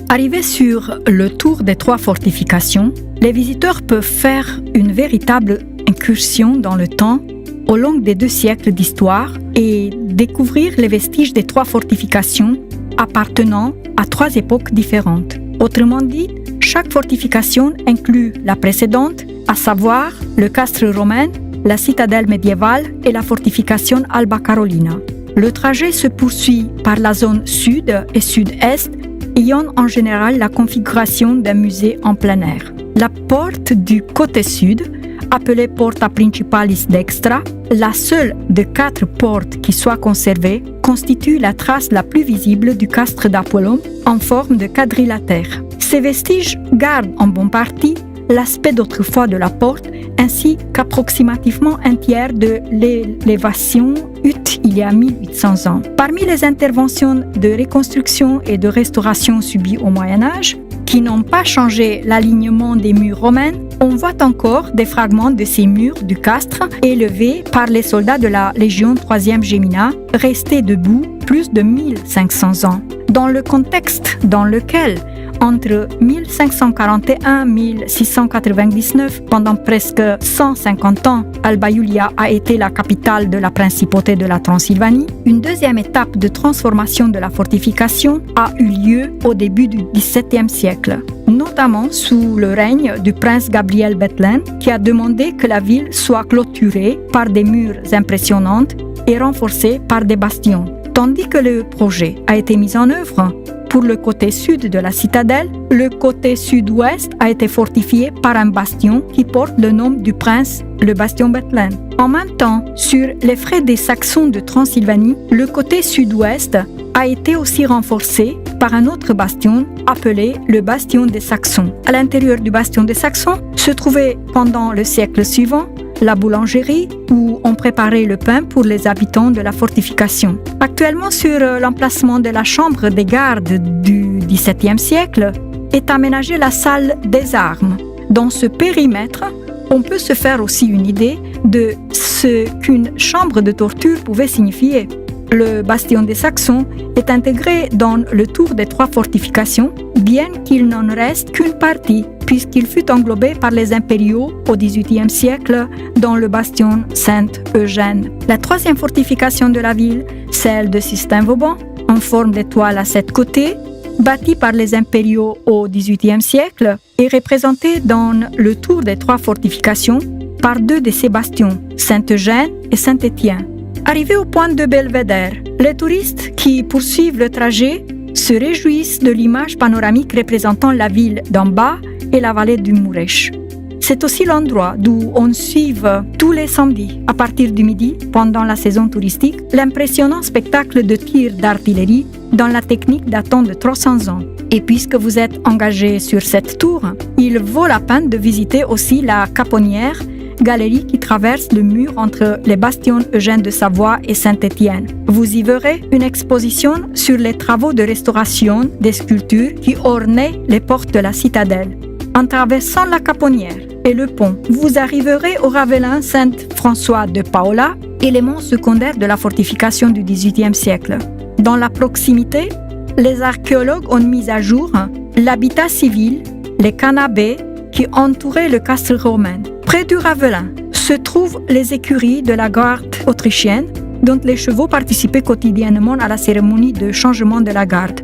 Arrivés sur le tour des 3 fortifications, les visiteurs peuvent faire une véritable incursion dans le temps au long des 2 siècles d'histoire et découvrir les vestiges des 3 fortifications appartenant à 3 époques différentes. Autrement dit, chaque fortification inclut la précédente, à savoir le castre romain, la citadelle médiévale et la fortification Alba Carolina. Le trajet se poursuit par la zone sud et sud-est, ayant en général la configuration d'un musée en plein air. La porte du côté sud, appelée Porta Principalis Dextra, la seule de 4 portes qui soit conservée, constitue la trace la plus visible du castre d'Apollon en forme de quadrilatère. Ces vestiges gardent en bonne partie l'aspect d'autrefois de la porte, ainsi qu'approximativement un tiers de l'élévation eut il y a 1800 ans. Parmi les interventions de reconstruction et de restauration subies au Moyen-Âge, qui n'ont pas changé l'alignement des murs romains, on voit encore des fragments de ces murs du castre élevés par les soldats de la Légion 3e Gemina, restés debout plus de 1500 ans. Dans le contexte dans lequel entre 1541 et 1699, pendant presque 150 ans, Alba Iulia a été la capitale de la principauté de la Transylvanie, une deuxième étape de transformation de la fortification a eu lieu au début du XVIIe siècle, notamment sous le règne du prince Gabriel Bethlen, qui a demandé que la ville soit clôturée par des murs impressionnants et renforcée par des bastions. Tandis que le projet a été mis en œuvre, pour le côté sud de la citadelle, le côté sud-ouest a été fortifié par un bastion qui porte le nom du prince, le bastion Bethlen. En même temps, sur les frais des Saxons de Transylvanie, le côté sud-ouest a été aussi renforcé par un autre bastion appelé le bastion des Saxons. À l'intérieur du bastion des Saxons se trouvait pendant le siècle suivant la boulangerie où on préparait le pain pour les habitants de la fortification. Actuellement, sur l'emplacement de la chambre des gardes du XVIIe siècle, est aménagée la salle des armes. Dans ce périmètre, on peut se faire aussi une idée de ce qu'une chambre de torture pouvait signifier. Le bastion des Saxons est intégré dans le tour des 3 fortifications, bien qu'il n'en reste qu'une partie, puisqu'il fut englobé par les impériaux au XVIIIe siècle dans le bastion Saint-Eugène. La 3e fortification de la ville, celle de Sistine-Vauban, en forme d'étoile à 7 côtés, bâtie par les impériaux au XVIIIe siècle, est représentée dans le tour des 3 fortifications par 2 de ces bastions, Saint-Eugène et Saint-Étienne. Arrivés au point de Belvédère, les touristes qui poursuivent le trajet se réjouissent de l'image panoramique représentant la ville d'en bas et la vallée du Mureș. C'est aussi l'endroit d'où on suit tous les samedis, à partir du midi, pendant la saison touristique, l'impressionnant spectacle de tir d'artillerie dans la technique datant de 300 ans. Et puisque vous êtes engagé sur cette tour, il vaut la peine de visiter aussi la Caponnière, galerie qui traverse le mur entre les bastions Eugène de Savoie et Saint-Étienne. Vous y verrez une exposition sur les travaux de restauration des sculptures qui ornaient les portes de la citadelle. En traversant la Caponnière et le pont, vous arriverez au Ravelin Saint-François de Paola, élément secondaire de la fortification du XVIIIe siècle. Dans la proximité, les archéologues ont mis à jour l'habitat civil, les canapés qui entouraient le castre romain. Près du Ravelin se trouvent les écuries de la garde autrichienne, dont les chevaux participaient quotidiennement à la cérémonie de changement de la garde.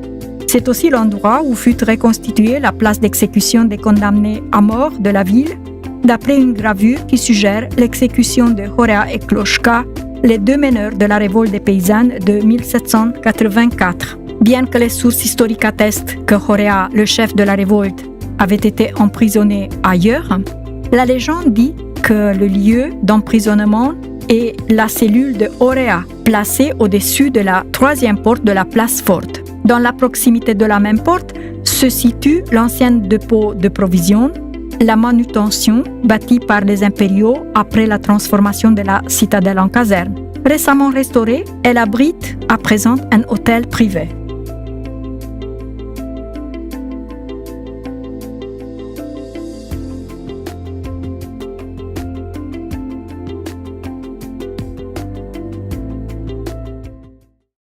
C'est aussi l'endroit où fut reconstituée la place d'exécution des condamnés à mort de la ville, d'après une gravure qui suggère l'exécution de Horea et Kloška, les 2 meneurs de la révolte des paysannes de 1784. Bien que les sources historiques attestent que Horea, le chef de la révolte, avait été emprisonné ailleurs, la légende dit que le lieu d'emprisonnement est la cellule de Horea, placée au-dessus de la 3e porte de la place forte. Dans la proximité de la même porte se situe l'ancien dépôt de provisions, la manutention bâtie par les impériaux après la transformation de la citadelle en caserne. Récemment restaurée, elle abrite à présent un hôtel privé.